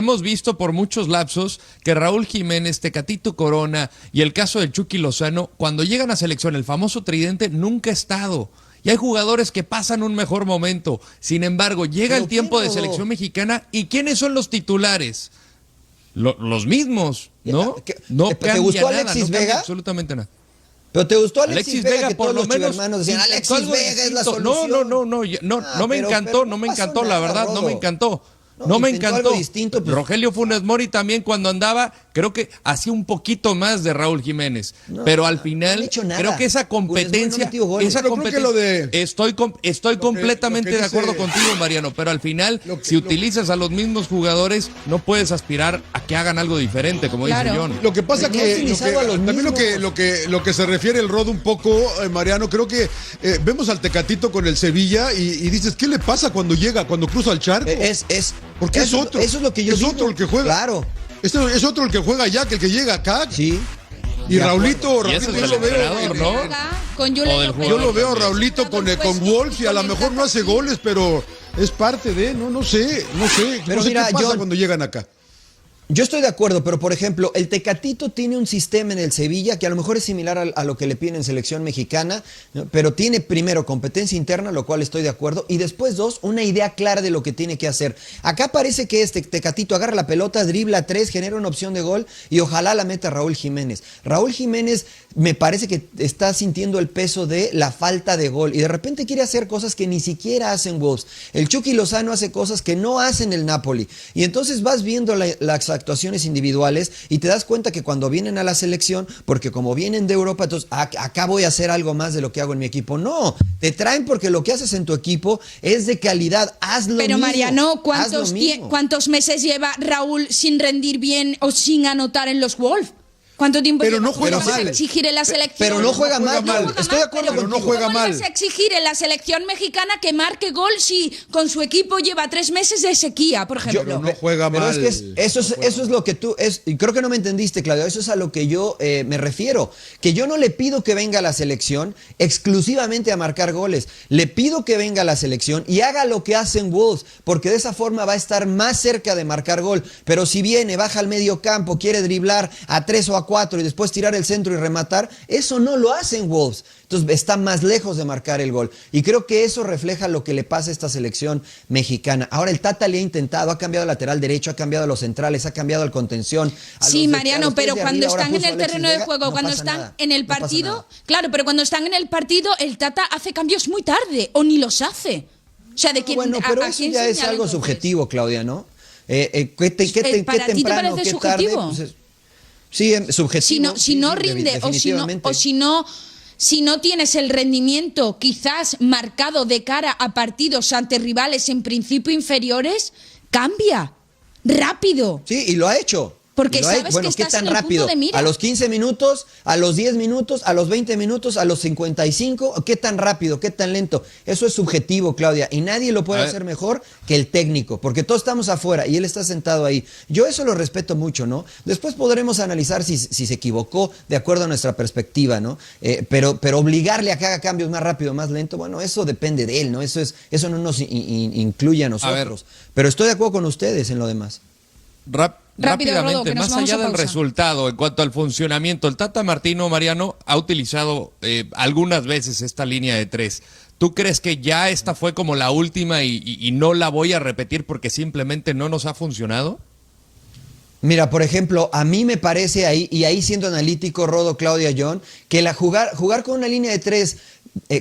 Hemos visto por muchos lapsos que Raúl Jiménez, Tecatito Corona y el caso del Chucky Lozano, cuando llegan a selección, el famoso tridente nunca ha estado. Y hay jugadores que pasan un mejor momento. Sin embargo, llega el tiempo de selección mexicana y ¿quiénes son los titulares? Los mismos, ¿no? No ¿Te gustó cambia Alexis nada, no Vega? cambia absolutamente nada. ¿Pero te gustó Alexis Vega, que por todos lo los menos chivermanos decían intentó Alexis algo Vega es la distinto? solución? No me encantó, no me encantó, la verdad, no me encantó. No me encantó. Algo distinto, pues. Rogelio Funes Mori también cuando andaba, creo que hacía un poquito más de Raúl Jiménez. Pero al final, creo que esa competencia, estoy completamente de acuerdo contigo, Mariano, pero al final, si utilizas a los mismos jugadores, no puedes aspirar a que hagan algo diferente, como dice John. Lo que pasa que también lo que se refiere el Rod un poco, Mariano, creo que vemos al Tecatito con el Sevilla y dices, ¿qué le pasa cuando llega, cuando cruza el charco? Porque es otro. Eso es lo que yo digo. Es otro el que juega. Claro. Es otro el que juega allá que el que llega acá. Sí. Y Raulito, yo lo veo, ¿no? Yo lo veo a Raulito con Wolf y a lo mejor no hace goles, pero es parte de, no sé. Pero no sé mira, qué pasa John, cuando llegan acá. Yo estoy de acuerdo, pero por ejemplo, el Tecatito tiene un sistema en el Sevilla que a lo mejor es similar a lo que le piden en selección mexicana, ¿no? Pero tiene primero competencia interna, lo cual estoy de acuerdo, y después dos, una idea clara de lo que tiene que hacer. Acá parece que este Tecatito agarra la pelota, dribla 3, genera una opción de gol y ojalá la meta Raúl Jiménez. Raúl Jiménez me parece que está sintiendo el peso de la falta de gol y de repente quiere hacer cosas que ni siquiera hacen Wolves. El Chucky Lozano hace cosas que no hacen el Napoli y entonces vas viendo las actuaciones individuales y te das cuenta que cuando vienen a la selección, porque como vienen de Europa, entonces acá voy a hacer algo más de lo que hago en mi equipo. No, te traen porque lo que haces en tu equipo es de calidad, hazlo mismo. Pero Mariano, ¿cuántos meses lleva Raúl sin rendir bien o sin anotar en los Wolves? ¿Cuánto tiempo pero no juega mal. Exigir en la selección? Pero no juega mal. Estoy de acuerdo, pero no juega mal. ¿Cómo vas a exigir en la selección mexicana que marque gol si con su equipo lleva 3 meses de sequía, por ejemplo? Pero no juega mal. Pero es que eso es lo que tú y creo que no me entendiste, Claudio. Eso es a lo que yo me refiero. Que yo no le pido que venga a la selección exclusivamente a marcar goles. Le pido que venga a la selección y haga lo que hacen Wolves, porque de esa forma va a estar más cerca de marcar gol. Pero si viene, baja al medio campo, quiere driblar a 3 o a 4 y después tirar el centro y rematar, eso no lo hacen Wolves. Entonces está más lejos de marcar el gol. Y creo que eso refleja lo que le pasa a esta selección mexicana. Ahora el Tata le ha intentado, ha cambiado al lateral derecho, ha cambiado a los centrales, ha cambiado al contención. Sí, Mariano, pero cuando están en el terreno de juego, cuando están en el partido, claro, pero cuando están en el partido, el Tata hace cambios muy tarde o ni los hace. O sea, de quién. Bueno, pero eso ya es algo subjetivo, Claudia, ¿no? ¿Qué para ti te temprano, parece qué tarde? subjetivo? Pues sí, subjetivo. Si no rinde o si no tienes el rendimiento quizás marcado de cara a partidos ante rivales en principio inferiores, cambia rápido. Sí, y lo ha hecho. Porque sabes bueno, que ¿qué estás tan en el rápido? punto de mira. ¿A los 15 minutos? ¿A los 10 minutos? ¿A los 20 minutos? ¿A los 55? ¿Qué tan rápido? ¿Qué tan lento? Eso es subjetivo, Claudia, y nadie lo puede hacer mejor que el técnico, porque todos estamos afuera y él está sentado ahí. Yo eso lo respeto mucho, ¿no? Después podremos analizar si se equivocó de acuerdo a nuestra perspectiva, ¿no? Pero obligarle a que haga cambios más rápido, más lento, bueno, eso depende de él, ¿no? Eso no nos incluye a nosotros. Pero estoy de acuerdo con ustedes en lo demás. Rápidamente, Rodo, más allá del resultado, en cuanto al funcionamiento, el Tata Martino, Mariano, ha utilizado algunas veces esta línea de 3. ¿Tú crees que ya esta fue como la última y no la voy a repetir porque simplemente no nos ha funcionado? Mira, por ejemplo, a mí me parece ahí siendo analítico, Rodo, Claudia, John, que jugar con una línea de 3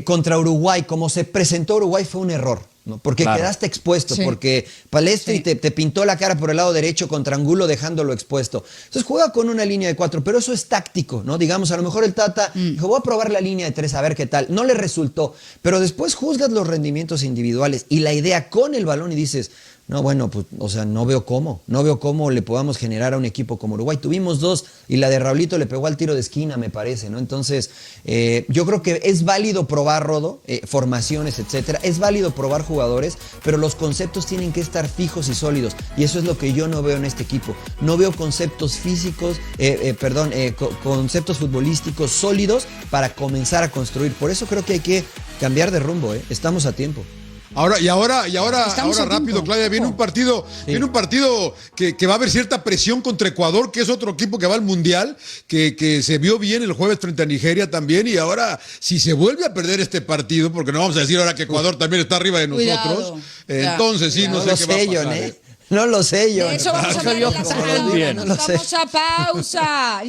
contra Uruguay, como se presentó Uruguay, fue un error. ¿No? Porque quedaste expuesto, porque Palestri te pintó la cara por el lado derecho contra Angulo dejándolo expuesto. Entonces juega con una línea de 4, pero eso es táctico, ¿no? Digamos, a lo mejor el Tata dijo, voy a probar la línea de 3 a ver qué tal. No le resultó, pero después juzgas los rendimientos individuales y la idea con el balón y dices, no, bueno, pues, o sea, no veo cómo le podamos generar a un equipo como Uruguay. Tuvimos 2 y la de Raulito le pegó al tiro de esquina, me parece, ¿no? Entonces, yo creo que es válido probar, Rodo, formaciones, etcétera. Es válido probar jugadores, pero los conceptos tienen que estar fijos y sólidos. Y eso es lo que yo no veo en este equipo. No veo conceptos físicos, conceptos futbolísticos sólidos para comenzar a construir. Por eso creo que hay que cambiar de rumbo, ¿eh? Estamos a tiempo. Ahora rápido, Claudia, viene un partido que va a haber cierta presión contra Ecuador, que es otro equipo que va al Mundial, que se vio bien el jueves frente a Nigeria también, y ahora, si se vuelve a perder este partido, porque no vamos a decir ahora que Ecuador también está arriba de nosotros, entonces sí, no sé qué va a pasar. No lo sé yo. De eso vamos a hablar en la pausa. Vamos a pausa.